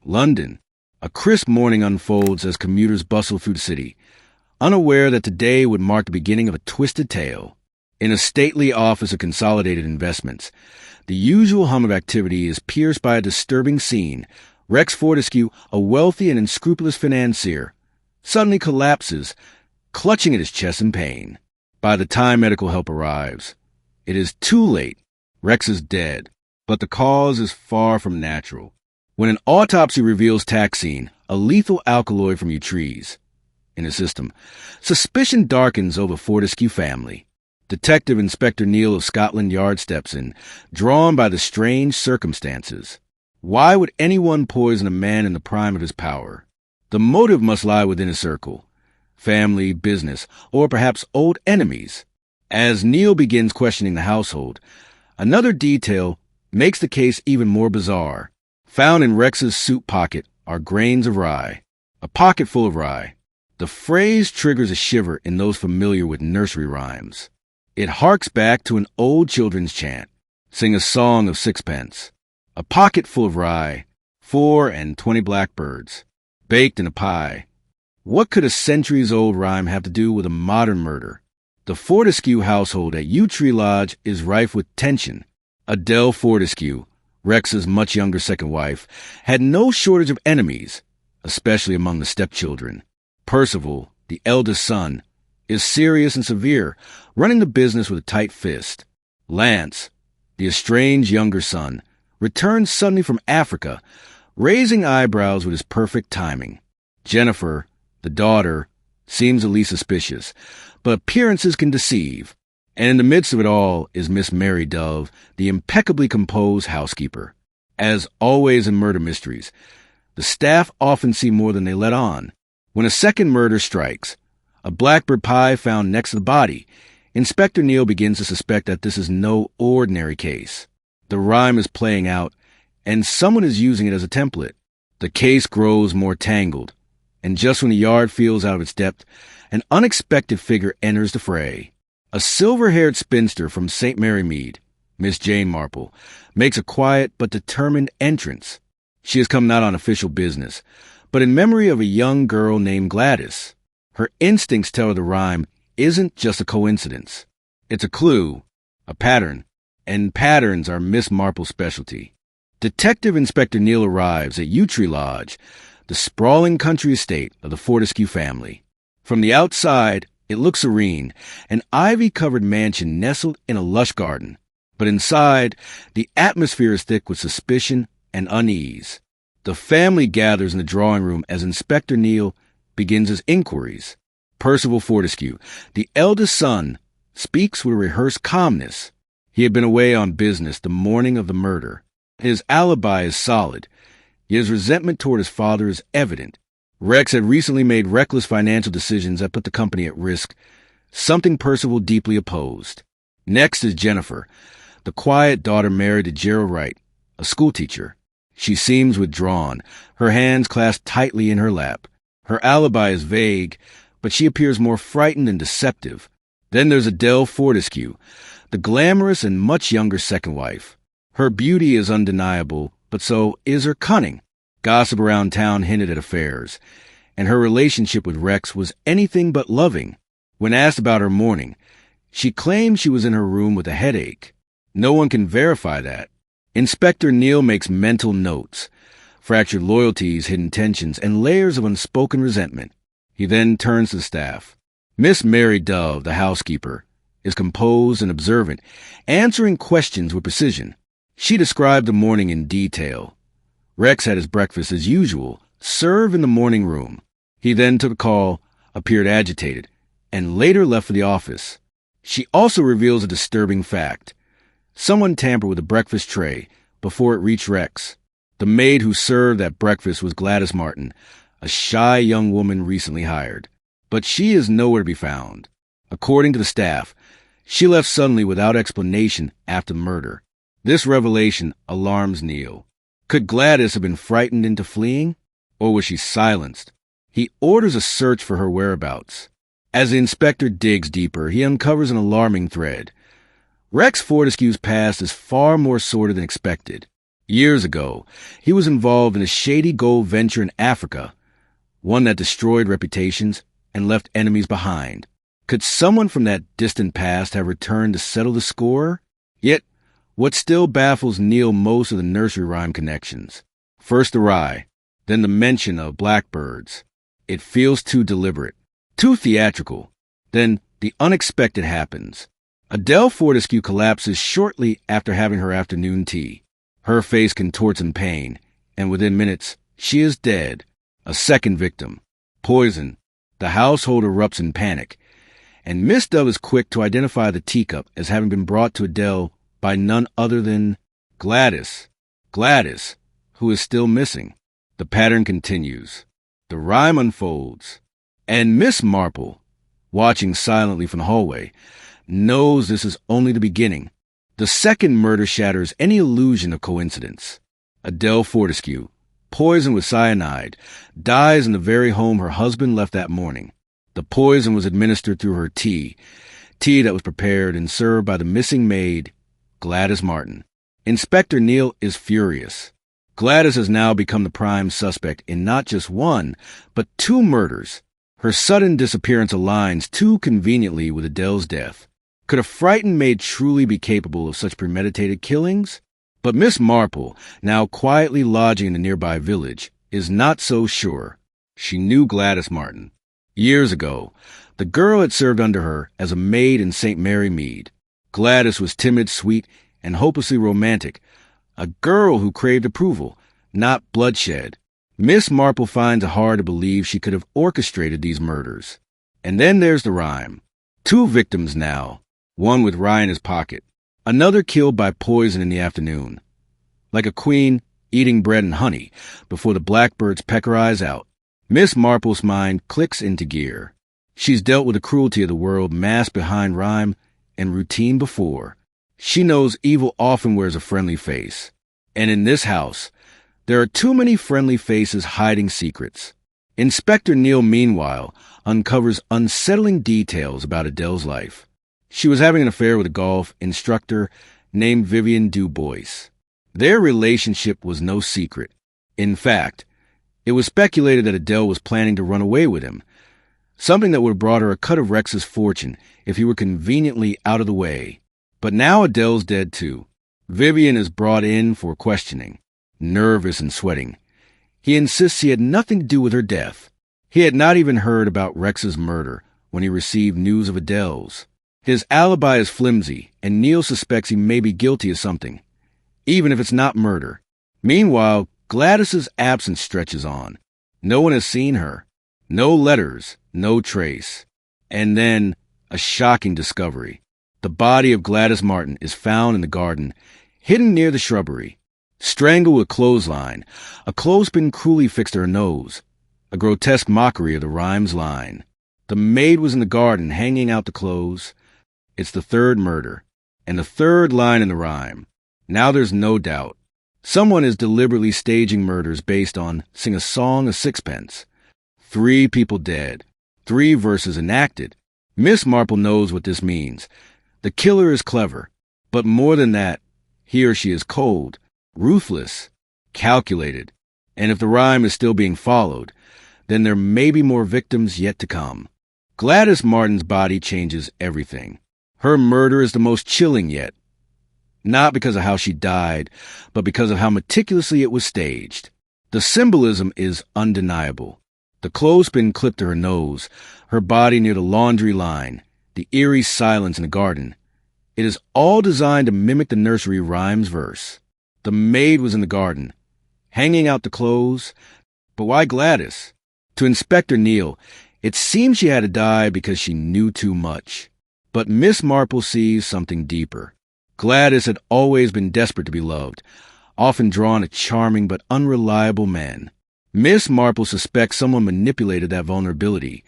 London. A crisp morning unfolds as commuters bustle through the city, unaware that today would mark the beginning of a twisted tale. In a stately office of Consolidated Investments, the usual hum of activity is pierced by a disturbing scene. Rex Fortescue, a wealthy and unscrupulous financier, suddenly collapses, clutching at his chest in pain. By the time medical help arrives, it is too late. Rex is dead, but the cause is far from natural. When an autopsy reveals taxine, a lethal alkaloid from trees, in his system, suspicion darkens over Fortescue family. Detective Inspector Neal of Scotland Yard steps in, drawn by the strange circumstances. Why would anyone poison a man in the prime of his power? The motive must lie within his circle. Family, business, or perhaps old enemies. As Neal begins questioning the household, another detail makes the case even more bizarre. Found in Rex's suit pocket are grains of rye. A pocket full of rye. The phrase triggers a shiver in those familiar with nursery rhymes. It harks back to an old children's chant. Sing a song of sixpence. A pocket full of rye. 4 and 20 blackbirds. Baked in a pie. What could a centuries-old rhyme have to do with a modern murder? The Fortescue household at Yew Tree Lodge is rife with tension. Adele Fortescue, Rex's much younger second wife, had no shortage of enemies, especially among the stepchildren. Percival, the eldest son, is serious and severe, running the business with a tight fist. Lance, the estranged younger son, returns suddenly from Africa, raising eyebrows with his perfect timing. Jennifer, the daughter, seems the least suspicious, but appearances can deceive. And in the midst of it all is Miss Mary Dove, the impeccably composed housekeeper. As always in murder mysteries, the staff often see more than they let on. When a second murder strikes, a blackbird pie found next to the body, Inspector Neal begins to suspect that this is no ordinary case. The rhyme is playing out, and someone is using it as a template. The case grows more tangled, and just when the yard feels out of its depth, an unexpected figure enters the fray. A silver-haired spinster from St. Mary Mead, Miss Jane Marple, makes a quiet but determined entrance. She has come not on official business, but in memory of a young girl named Gladys. Her instincts tell her the rhyme isn't just a coincidence. It's a clue, a pattern, and patterns are Miss Marple's specialty. Detective Inspector Neal arrives at Yew Tree Lodge, the sprawling country estate of the Fortescue family. From the outside, it looks serene, an ivy-covered mansion nestled in a lush garden. But inside, the atmosphere is thick with suspicion and unease. The family gathers in the drawing room as Inspector Neal begins his inquiries. Percival Fortescue, the eldest son, speaks with a rehearsed calmness. He had been away on business the morning of the murder. His alibi is solid, yet his resentment toward his father is evident. Rex had recently made reckless financial decisions that put the company at risk, something Percival deeply opposed. Next is Jennifer, the quiet daughter married to Gerald Wright, a schoolteacher. She seems withdrawn, her hands clasped tightly in her lap. Her alibi is vague, but she appears more frightened and deceptive. Then there's Adele Fortescue, the glamorous and much younger second wife. Her beauty is undeniable, but so is her cunning. Gossip around town hinted at affairs, and her relationship with Rex was anything but loving. When asked about her morning, she claimed she was in her room with a headache. No one can verify that. Inspector Neal makes mental notes, fractured loyalties, hidden tensions, and layers of unspoken resentment. He then turns to the staff. Miss Mary Dove, the housekeeper, is composed and observant, answering questions with precision. She described the morning in detail. Rex had his breakfast as usual, served in the morning room. He then took a call, appeared agitated, and later left for the office. She also reveals a disturbing fact. Someone tampered with the breakfast tray before it reached Rex. The maid who served that breakfast was Gladys Martin, a shy young woman recently hired. But she is nowhere to be found. According to the staff, she left suddenly without explanation after the murder. This revelation alarms Neal. Could Gladys have been frightened into fleeing? Or was she silenced? He orders a search for her whereabouts. As the inspector digs deeper, he uncovers an alarming thread. Rex Fortescue's past is far more sordid than expected. Years ago, he was involved in a shady gold venture in Africa, one that destroyed reputations and left enemies behind. Could someone from that distant past have returned to settle the score? Yet, what still baffles Neil most are the nursery rhyme connections. First the rye, then the mention of blackbirds. It feels too deliberate, too theatrical. Then the unexpected happens. Adele Fortescue collapses shortly after having her afternoon tea. Her face contorts in pain, and within minutes, she is dead. A second victim. Poison. The household erupts in panic, and Miss Dove is quick to identify the teacup as having been brought to Adele by none other than Gladys. Gladys, who is still missing. The pattern continues. The rhyme unfolds. And Miss Marple, watching silently from the hallway, knows this is only the beginning. The second murder shatters any illusion of coincidence. Adele Fortescue, poisoned with cyanide, dies in the very home her husband left that morning. The poison was administered through her tea that was prepared and served by the missing maid, Gladys Martin. Inspector Neil is furious. Gladys has now become the prime suspect in not just one, but two murders. Her sudden disappearance aligns too conveniently with Adele's death. Could a frightened maid truly be capable of such premeditated killings? But Miss Marple, now quietly lodging in the nearby village, is not so sure. She knew Gladys Martin. Years ago, the girl had served under her as a maid in St. Mary Mead. Gladys was timid, sweet, and hopelessly romantic, a girl who craved approval, not bloodshed. Miss Marple finds it hard to believe she could have orchestrated these murders. And then there's the rhyme. Two victims now, one with rye in his pocket, another killed by poison in the afternoon. Like a queen eating bread and honey before the blackbirds peck her eyes out, Miss Marple's mind clicks into gear. She's dealt with the cruelty of the world masked behind rhyme and routine before. She knows evil often wears a friendly face. And in this house, there are too many friendly faces hiding secrets. Inspector Neil, meanwhile, uncovers unsettling details about Adele's life. She was having an affair with a golf instructor named Vivian Dubois. Their relationship was no secret. In fact, it was speculated that Adele was planning to run away with him, something that would have brought her a cut of Rex's fortune if he were conveniently out of the way. But now Adele's dead too. Vivian is brought in for questioning, nervous and sweating. He insists he had nothing to do with her death. He had not even heard about Rex's murder when he received news of Adele's. His alibi is flimsy, and Neil suspects he may be guilty of something, even if it's not murder. Meanwhile, Gladys's absence stretches on. No one has seen her. No letters, no trace. And then, a shocking discovery. The body of Gladys Martin is found in the garden, hidden near the shrubbery. Strangled with a clothesline, a clothespin cruelly fixed to her nose, a grotesque mockery of the rhyme's line. The maid was in the garden hanging out the clothes. It's the third murder, and the third line in the rhyme. Now there's no doubt. Someone is deliberately staging murders based on Sing a Song of Sixpence. 3 people dead, 3 verses enacted. Miss Marple knows what this means. The killer is clever, but more than that, he or she is cold, ruthless, calculated. And if the rhyme is still being followed, then there may be more victims yet to come. Gladys Martin's body changes everything. Her murder is the most chilling yet. Not because of how she died, but because of how meticulously it was staged. The symbolism is undeniable. The clothespin clipped to her nose, her body near the laundry line, the eerie silence in the garden. It is all designed to mimic the nursery rhyme's verse. The maid was in the garden, hanging out the clothes. But why Gladys? To Inspector Neil, it seemed she had to die because she knew too much. But Miss Marple sees something deeper. Gladys had always been desperate to be loved, often drawn to charming but unreliable men. Miss Marple suspects someone manipulated that vulnerability,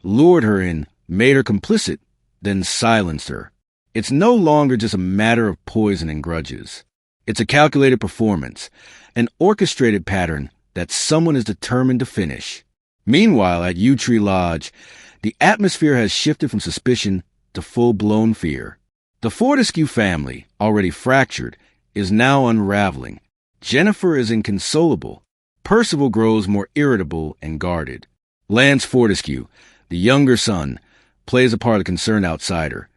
lured her in, made her complicit, then silenced her. It's no longer just a matter of poison and grudges. It's a calculated performance, an orchestrated pattern that someone is determined to finish. Meanwhile, at Yew Tree Lodge, the atmosphere has shifted from suspicion to full-blown fear. The Fortescue family, already fractured, is now unraveling. Jennifer is inconsolable. Percival grows more irritable and guarded. Lance Fortescue, the younger son, plays a part of the concerned outsider.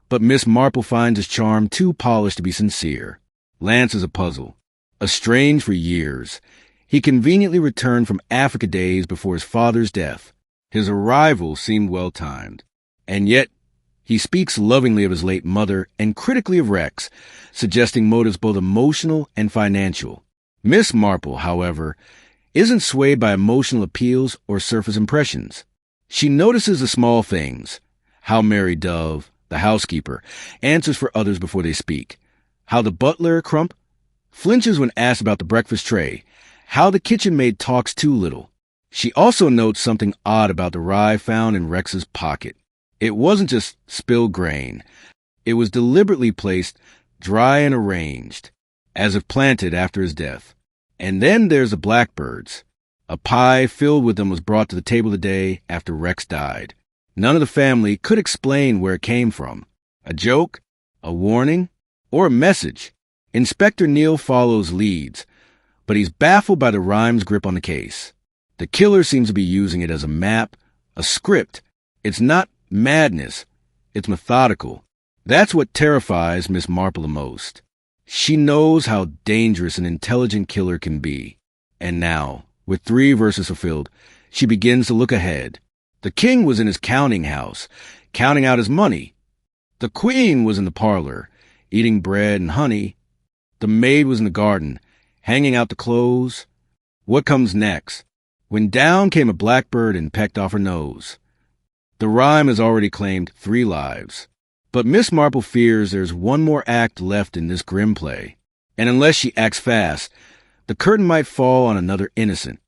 But Miss Marple finds his charm too polished to be sincere. Lance is a puzzle. Estranged for years, he conveniently returned from Africa days before his father's death. His arrival seemed well-timed. And yet, he speaks lovingly of his late mother and critically of Rex, suggesting motives both emotional and financial. Miss Marple, however, isn't swayed by emotional appeals or surface impressions. She notices the small things: how Mary Dove, the housekeeper, answers for others before they speak, how the butler, Crump, flinches when asked about the breakfast tray, how the kitchen maid talks too little. She also notes something odd about the rye found in Rex's pocket. It wasn't just spilled grain. It was deliberately placed dry and arranged, as if planted after his death. And then there's the blackbirds. A pie filled with them was brought to the table the day after Rex died. None of the family could explain where it came from. A joke? A warning? Or a message? Inspector Neal follows leads, but he's baffled by the rhyme's grip on the case. The killer seems to be using it as a map, a script. It's not madness. It's methodical. That's what terrifies Miss Marple the most. She knows how dangerous an intelligent killer can be. And now, with 3 verses fulfilled, she begins to look ahead. The king was in his counting house, counting out his money. The queen was in the parlor, eating bread and honey. The maid was in the garden, hanging out the clothes. What comes next? When down came a blackbird and pecked off her nose. The rhyme has already claimed 3 lives. But Miss Marple fears there's one more act left in this grim play. And unless she acts fast, the curtain might fall on another innocent.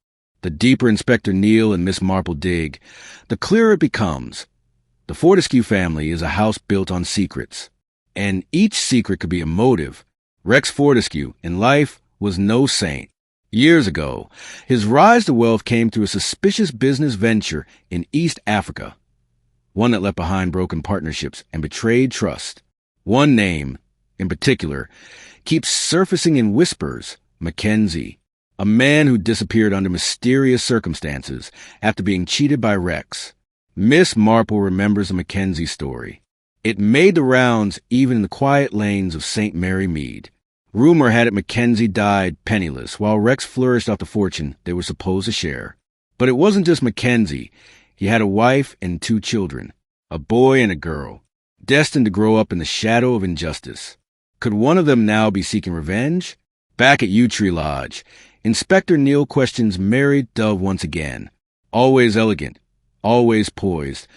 The deeper Inspector Neal and Miss Marple dig, the clearer it becomes. The Fortescue family is a house built on secrets. And each secret could be a motive. Rex Fortescue, in life, was no saint. Years ago, his rise to wealth came through a suspicious business venture in East Africa. One that left behind broken partnerships and betrayed trust. One name, in particular, keeps surfacing in whispers: Mackenzie, a man who disappeared under mysterious circumstances after being cheated by Rex. Miss Marple remembers the Mackenzie story. It made the rounds even in the quiet lanes of St. Mary Mead. Rumor had it Mackenzie died penniless, while Rex flourished off the fortune they were supposed to share. But it wasn't just Mackenzie. He had a wife and 2 children, a boy and a girl, destined to grow up in the shadow of injustice. Could one of them now be seeking revenge? Back at Yew Tree Lodge, Inspector Neal questions Mary Dove once again. Always elegant, always poised,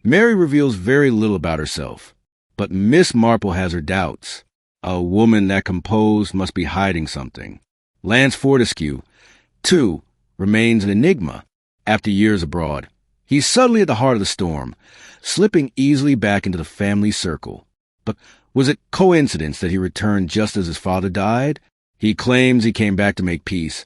Mary reveals very little about herself. But Miss Marple has her doubts. A woman that composed must be hiding something. Lance Fortescue, too, remains an enigma after years abroad. He's subtly at the heart of the storm, slipping easily back into the family circle. But was it coincidence that he returned just as his father died? He claims he came back to make peace,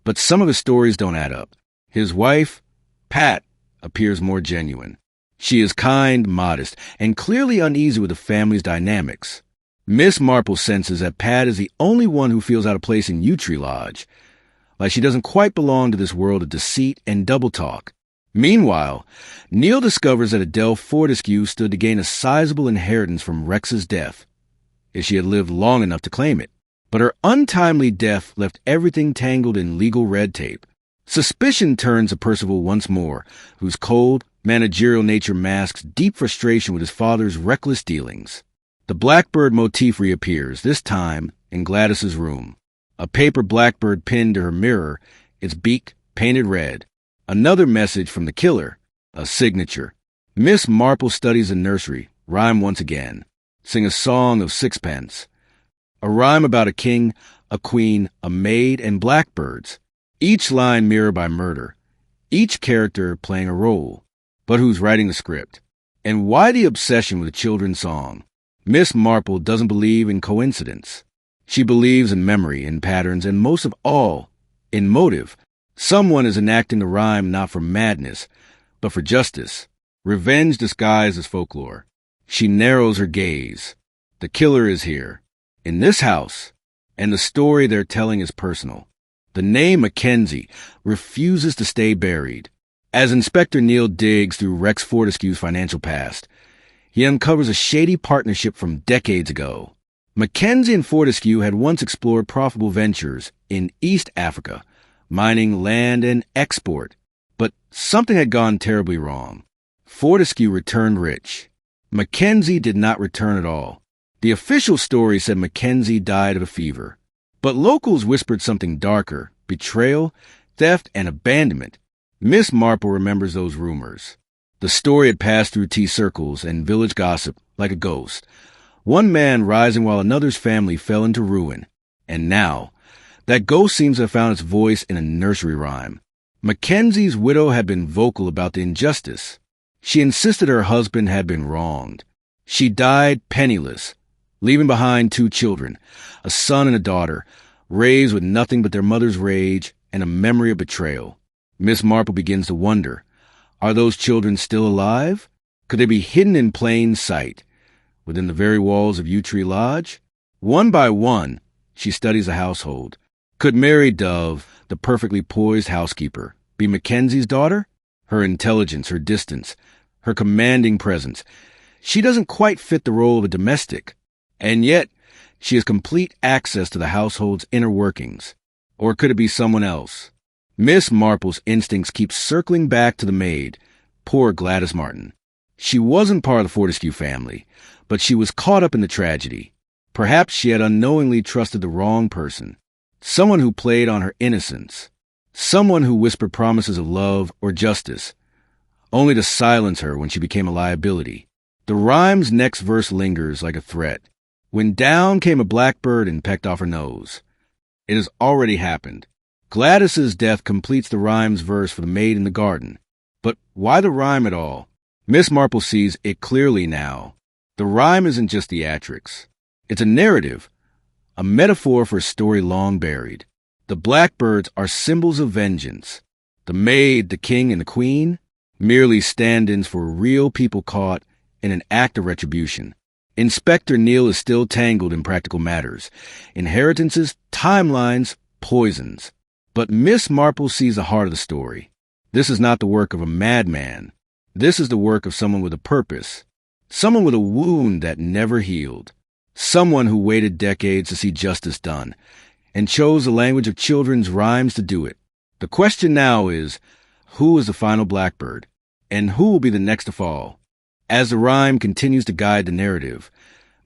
but some of his stories don't add up. His wife, Pat, appears more genuine. She is kind, modest, and clearly uneasy with the family's dynamics. Miss Marple senses that Pat is the only one who feels out of place in Yew Tree Lodge, like she doesn't quite belong to this world of deceit and double talk. Meanwhile, Neal discovers that Adele Fortescue stood to gain a sizable inheritance from Rex's death, if she had lived long enough to claim it. But her untimely death left everything tangled in legal red tape. Suspicion turns to Percival once more, whose cold, managerial nature masks deep frustration with his father's reckless dealings. The blackbird motif reappears, this time in Gladys's room. A paper blackbird pinned to her mirror, its beak painted red. Another message from the killer, a signature. Miss Marple studies the nursery, rhyme once again. Sing a song of sixpence. A rhyme about a king, a queen, a maid, and blackbirds. Each line mirrored by murder. Each character playing a role. But who's writing the script? And why the obsession with a children's song? Miss Marple doesn't believe in coincidence. She believes in memory, in patterns, and most of all, in motive. Someone is enacting the rhyme not for madness, but for justice. Revenge disguised as folklore. She narrows her gaze. The killer is here. In this house. And the story they're telling is personal. The name Mackenzie refuses to stay buried. As Inspector Neil digs through Rex Fortescue's financial past, he uncovers a shady partnership from decades ago. Mackenzie and Fortescue had once explored profitable ventures in East Africa, mining land and export, but something had gone terribly wrong. Fortescue returned rich. Mackenzie did not return at all. The official story said Mackenzie died of a fever, but locals whispered something darker: betrayal, theft, and abandonment. Miss Marple remembers those rumors. The story had passed through tea circles and village gossip like a ghost. One man rising while another's family fell into ruin. And now, that ghost seems to have found its voice in a nursery rhyme. Mackenzie's widow had been vocal about the injustice. She insisted her husband had been wronged. She died penniless, leaving behind 2 children, a son and a daughter, raised with nothing but their mother's rage and a memory of betrayal. Miss Marple begins to wonder, are those children still alive? Could they be hidden in plain sight, within the very walls of Yew Tree Lodge? One by one, she studies the household. Could Mary Dove, the perfectly poised housekeeper, be Mackenzie's daughter? Her intelligence, her distance, her commanding presence. She doesn't quite fit the role of a domestic, and yet she has complete access to the household's inner workings. Or could it be someone else? Miss Marple's instincts keep circling back to the maid, poor Gladys Martin. She wasn't part of the Fortescue family, but she was caught up in the tragedy. Perhaps she had unknowingly trusted the wrong person, someone who played on her innocence, someone who whispered promises of love or justice, only to silence her when she became a liability. The rhyme's next verse lingers like a threat. When down came a blackbird and pecked off her nose. It has already happened. Gladys's death completes the rhyme's verse for the maid in the garden. But why the rhyme at all? Miss Marple sees it clearly now. The rhyme isn't just theatrics. It's a narrative, a metaphor for a story long buried. The blackbirds are symbols of vengeance. The maid, the king, and the queen, merely stand-ins for real people caught in an act of retribution. Inspector Neil is still tangled in practical matters. Inheritances, timelines, poisons. But Miss Marple sees the heart of the story. This is not the work of a madman. This is the work of someone with a purpose. Someone with a wound that never healed. Someone who waited decades to see justice done and chose the language of children's rhymes to do it. The question now is, who is the final blackbird? And who will be the next to fall? As the rhyme continues to guide the narrative,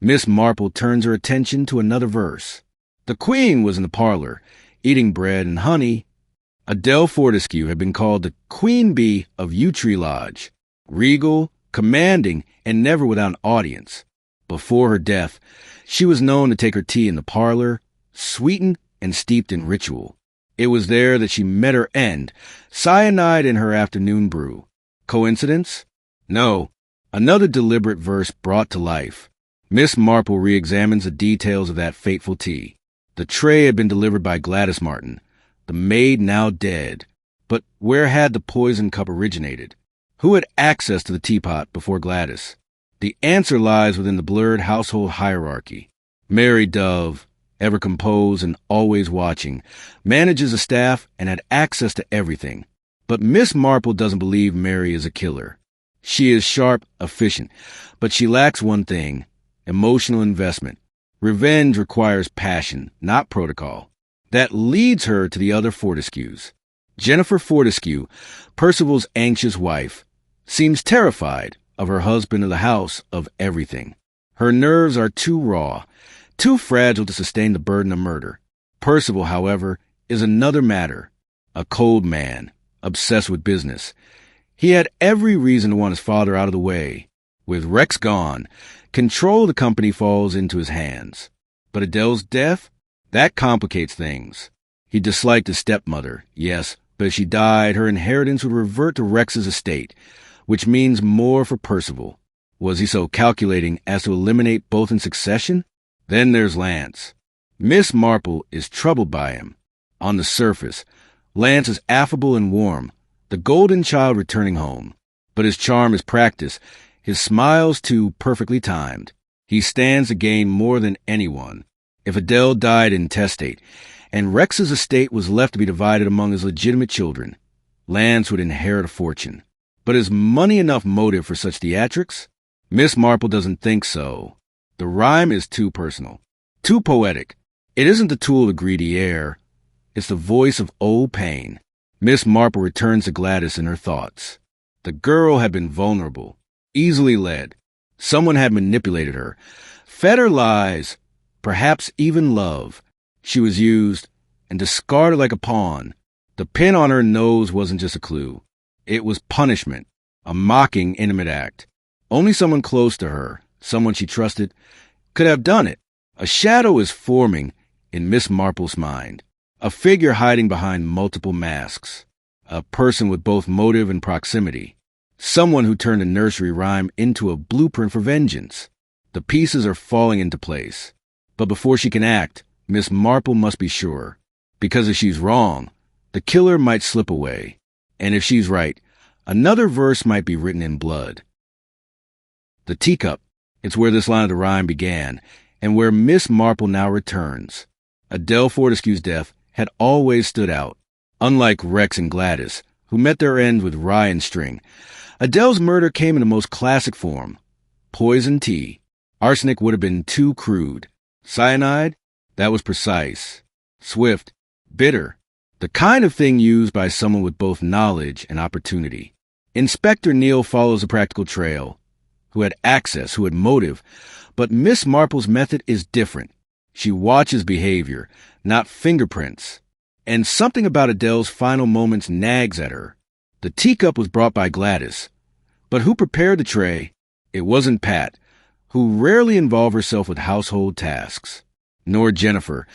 Miss Marple turns her attention to another verse. The queen was in the parlor, eating bread and honey. Adele Fortescue had been called the queen bee of Yew Tree Lodge, regal, commanding, and never without an audience. Before her death, she was known to take her tea in the parlor, sweetened and steeped in ritual. It was there that she met her end, cyanide in her afternoon brew. Coincidence? No. Another deliberate verse brought to life. Miss Marple re-examines the details of that fateful tea. The tray had been delivered by Gladys Martin, the maid now dead. But where had the poison cup originated? Who had access to the teapot before Gladys? The answer lies within the blurred household hierarchy. Mary Dove, ever composed and always watching, manages a staff and had access to everything. But Miss Marple doesn't believe Mary is a killer. She is sharp, efficient, but she lacks one thing: emotional investment. Revenge requires passion, not protocol. That leads her to the other Fortescues. Jennifer Fortescue, Percival's anxious wife, seems terrified of her husband of the house of everything. Her nerves are too raw, too fragile to sustain the burden of murder. Percival, however, is another matter. A cold man, obsessed with business. He had every reason to want his father out of the way. With Rex gone, control of the company falls into his hands. But Adele's death? That complicates things. He disliked his stepmother, yes, but if she died, her inheritance would revert to Rex's estate, which means more for Percival. Was he so calculating as to eliminate both in succession? Then there's Lance. Miss Marple is troubled by him. On the surface, Lance is affable and warm, the golden child returning home. But his charm is practice, his smiles too perfectly timed. He stands to gain more than anyone. if Adele died intestate, and Rex's estate was left to be divided among his legitimate children, Lance would inherit a fortune. But is money enough motive for such theatrics? Miss Marple doesn't think so. The rhyme is too personal, too poetic. It isn't the tool of greedy air. It's the voice of old pain. Miss Marple returns to Gladys in her thoughts. The girl had been vulnerable, easily led. Someone had manipulated her, fed her lies, perhaps even love. She was used and discarded like a pawn. The pin on her nose wasn't just a clue. It was punishment, a mocking, intimate act. Only someone close to her, someone she trusted, could have done it. A shadow is forming in Miss Marple's mind, a figure hiding behind multiple masks, a person with both motive and proximity, someone who turned a nursery rhyme into a blueprint for vengeance. The pieces are falling into place. But before she can act, Miss Marple must be sure, because if she's wrong, the killer might slip away. And if she's right, another verse might be written in blood. The teacup. It's where this line of the rhyme began, and where Miss Marple now returns. Adele Fortescue's death had always stood out. Unlike Rex and Gladys, who met their end with rye and string, Adele's murder came in the most classic form. Poison tea. Arsenic would have been too crude. Cyanide? That was precise. Swift. Bitter. The kind of thing used by someone with both knowledge and opportunity. Inspector Neal follows a practical trail, who had access, who had motive, but Miss Marple's method is different. She watches behavior, not fingerprints. And something about Adele's final moments nags at her. The teacup was brought by Gladys, but who prepared the tray? It wasn't Pat, who rarely involved herself with household tasks, nor Jennifer,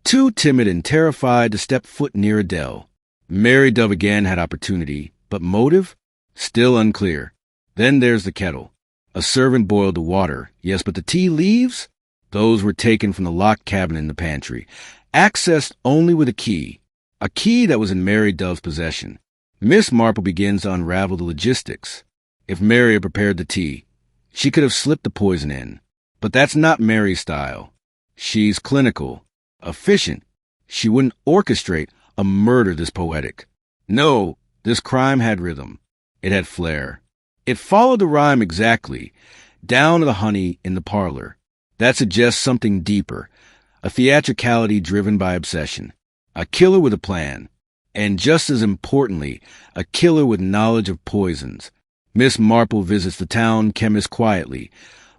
too timid and terrified to step foot near Adele. Mary Dove again had opportunity, but motive? Still unclear. Then there's the kettle. A servant boiled the water, yes, but the tea leaves? Those were taken from the locked cabinet in the pantry, accessed only with a key that was in Mary Dove's possession. Miss Marple begins to unravel the logistics. If Mary had prepared the tea, she could have slipped the poison in. But that's not Mary's style. She's clinical, efficient. She wouldn't orchestrate a murder this poetic. No, this crime had rhythm. It had flair. It followed the rhyme exactly, down to the honey in the parlor. That suggests something deeper, a theatricality driven by obsession, a killer with a plan, and just as importantly, a killer with knowledge of poisons. Miss Marple visits the town chemist quietly,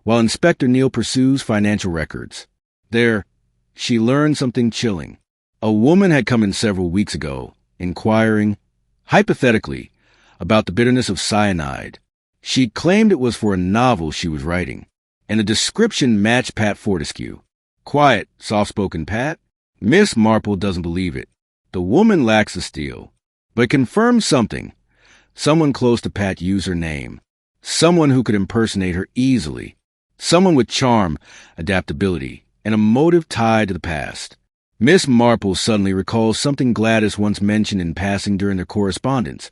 while Inspector Neal pursues financial records. There, she learned something chilling. A woman had come in several weeks ago, inquiring, hypothetically, about the bitterness of cyanide. She claimed it was for a novel she was writing, and the description matched Pat Fortescue. Quiet, soft-spoken Pat? Miss Marple doesn't believe it. The woman lacks the steel, but confirms something. Someone close to Pat used her name. Someone who could impersonate her easily. Someone with charm, adaptability, and a motive tied to the past. Miss Marple suddenly recalls something Gladys once mentioned in passing during their correspondence.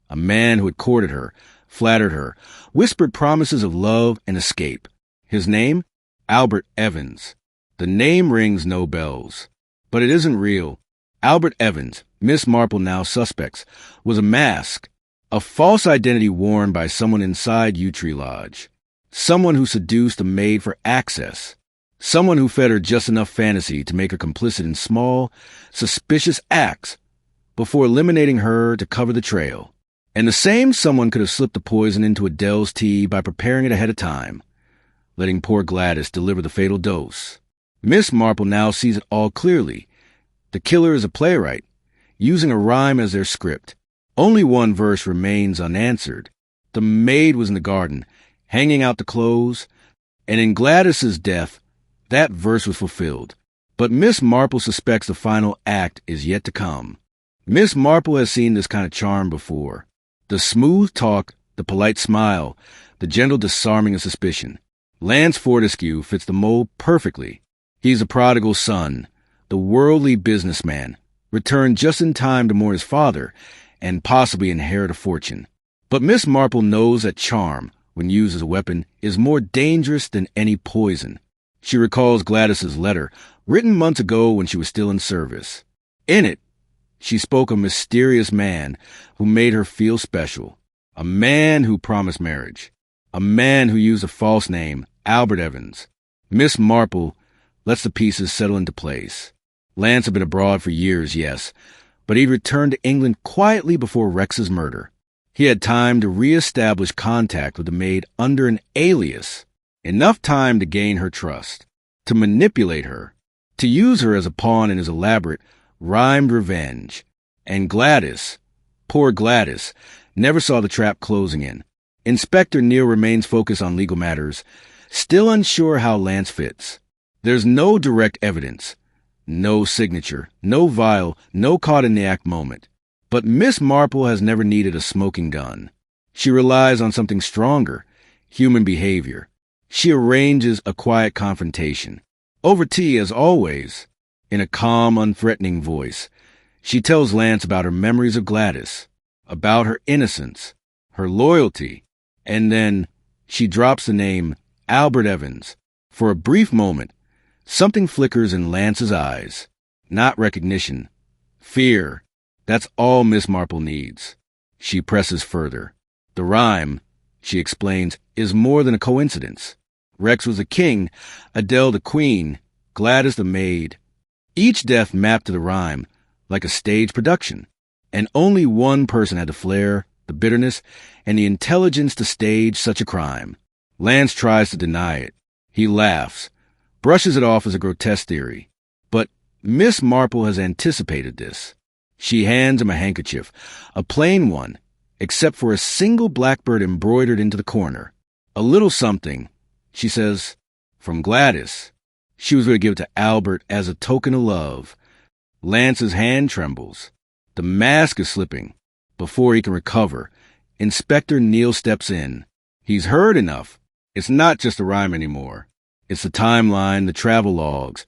A man who had courted her, flattered her, whispered promises of love and escape. His name? Albert Evans. The name rings no bells. But it isn't real. Albert Evans, Miss Marple now suspects, was a mask, a false identity worn by someone inside Yew Tree Lodge. Someone who seduced a maid for access. Someone who fed her just enough fantasy to make her complicit in small, suspicious acts before eliminating her to cover the trail. And the same someone could have slipped the poison into Adele's tea by preparing it ahead of time, letting poor Gladys deliver the fatal dose. Miss Marple now sees it all clearly. The killer is a playwright, using a rhyme as their script. Only one verse remains unanswered. The maid was in the garden, hanging out the clothes, and in Gladys's death, that verse was fulfilled. But Miss Marple suspects the final act is yet to come. Miss Marple has seen this kind of charm before. The smooth talk, the polite smile, the gentle disarming of suspicion. Lance Fortescue fits the mold perfectly. He's a prodigal son, the worldly businessman, returned just in time to mourn his father and possibly inherit a fortune. But Miss Marple knows that charm, when used as a weapon, is more dangerous than any poison. She recalls Gladys's letter, written months ago when she was still in service. In it, she spoke of a mysterious man who made her feel special, a man who promised marriage, a man who used a false name, Albert Evans. Miss Marple lets the pieces settle into place. Lance had been abroad for years, yes, but he'd returned to England quietly before Rex's murder. He had time to re-establish contact with the maid under an alias, enough time to gain her trust, to manipulate her, to use her as a pawn in his elaborate, rhymed revenge. And Gladys, poor Gladys, never saw the trap closing in. Inspector Neal remains focused on legal matters, still unsure how Lance fits. There's no direct evidence, no signature, no vial, no caught-in-the-act moment. But Miss Marple has never needed a smoking gun. She relies on something stronger, human behavior. She arranges a quiet confrontation. Over tea, as always, in a calm, unthreatening voice, she tells Lance about her memories of Gladys, about her innocence, her loyalty, and then she drops the name Albert Evans. For a brief moment, something flickers in Lance's eyes. Not recognition, fear. That's all Miss Marple needs. She presses further. The rhyme, she explains, is more than a coincidence. Rex was a king, Adele the queen, Gladys the maid. Each death mapped to the rhyme, like a stage production. And only one person had the flair, the bitterness, and the intelligence to stage such a crime. Lance tries to deny it. He laughs, brushes it off as a grotesque theory. But Miss Marple has anticipated this. She hands him a handkerchief, a plain one, except for a single blackbird embroidered into the corner. A little something, she says, from Gladys. She was going to give it to Albert as a token of love. Lance's hand trembles. The mask is slipping. Before he can recover, Inspector Neal steps in. He's heard enough. It's not just a rhyme anymore. It's the timeline, the travel logs,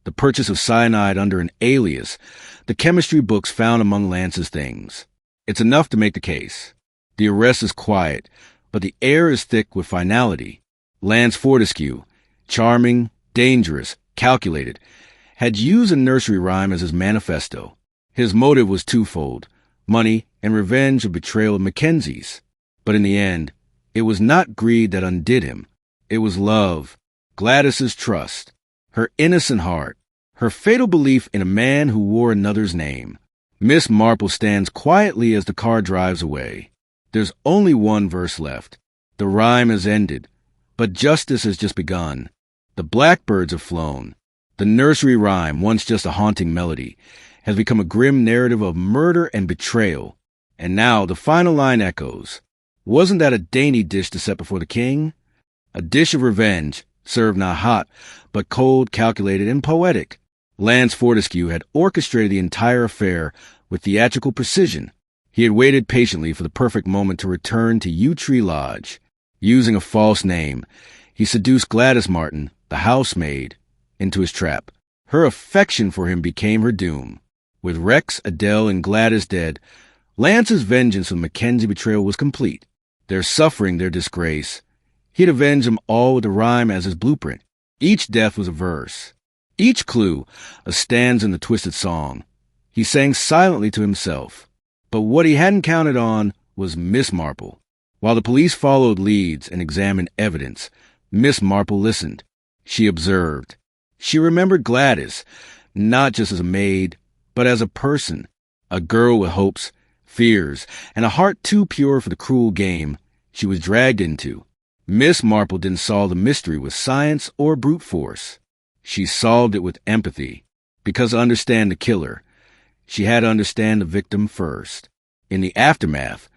the purchase of cyanide under an alias, the chemistry books found among Lance's things. It's enough to make the case. The arrest is quiet, but the air is thick with finality. Lance Fortescue, charming, dangerous, calculated, had used a nursery rhyme as his manifesto. His motive was twofold, money and revenge of betrayal of Mackenzie's. But in the end, it was not greed that undid him. It was love, Gladys's trust, her innocent heart, her fatal belief in a man who wore another's name. Miss Marple stands quietly as the car drives away. There's only one verse left. The rhyme has ended, but justice has just begun. The blackbirds have flown. The nursery rhyme, once just a haunting melody, has become a grim narrative of murder and betrayal. And now the final line echoes. Wasn't that a dainty dish to set before the king? A dish of revenge, served not hot, but cold, calculated, and poetic. Lance Fortescue had orchestrated the entire affair with theatrical precision. He had waited patiently for the perfect moment to return to Yew Tree Lodge. Using a false name, he seduced Gladys Martin, the housemaid, into his trap. Her affection for him became her doom. With Rex, Adele, and Gladys dead, Lance's vengeance of Mackenzie betrayal was complete. Their suffering, their disgrace. He'd avenged them all with the rhyme as his blueprint. Each death was a verse. Each clue, a stanza in the twisted song. He sang silently to himself. But what he hadn't counted on was Miss Marple. While the police followed leads and examined evidence, Miss Marple listened. She observed. She remembered Gladys, not just as a maid, but as a person, a girl with hopes, fears, and a heart too pure for the cruel game she was dragged into. Miss Marple didn't solve the mystery with science or brute force. She solved it with empathy. Because to understand the killer, she had to understand the victim first. In the aftermath,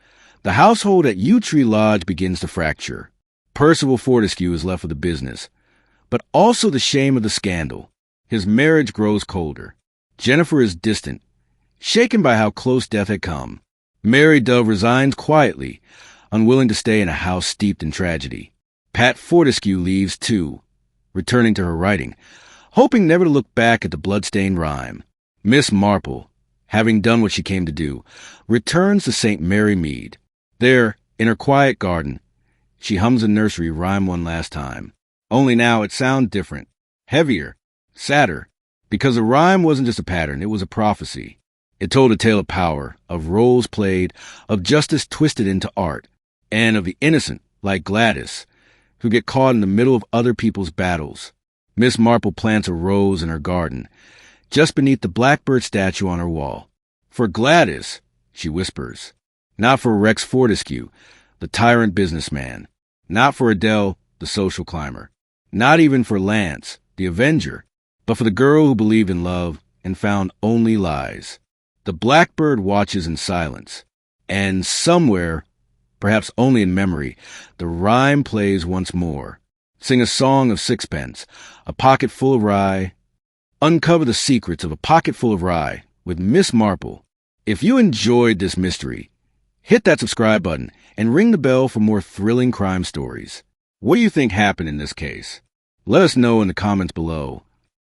the household at Yew Tree Lodge begins to fracture. Percival Fortescue is left with the business, but also the shame of the scandal. His marriage grows colder. Jennifer is distant, shaken by how close death had come. Mary Dove resigns quietly, unwilling to stay in a house steeped in tragedy. Pat Fortescue leaves too, returning to her writing, hoping never to look back at the bloodstained rhyme. Miss Marple, having done what she came to do, returns to St. Mary Mead. There, in her quiet garden, she hums a nursery rhyme one last time. Only now it sounds different, heavier, sadder. Because the rhyme wasn't just a pattern, it was a prophecy. It told a tale of power, of roles played, of justice twisted into art, and of the innocent, like Gladys, who get caught in the middle of other people's battles. Miss Marple plants a rose in her garden, just beneath the blackbird statue on her wall. For Gladys, she whispers. Not for Rex Fortescue, the tyrant businessman. Not for Adele, the social climber. Not even for Lance, the avenger, but for the girl who believed in love and found only lies. The blackbird watches in silence, and somewhere, perhaps only in memory, the rhyme plays once more. Sing a song of sixpence, a pocket full of rye. Uncover the secrets of a pocket full of rye with Miss Marple. If you enjoyed this mystery, hit that subscribe button and ring the bell for more thrilling crime stories. What do you think happened in this case? Let us know in the comments below.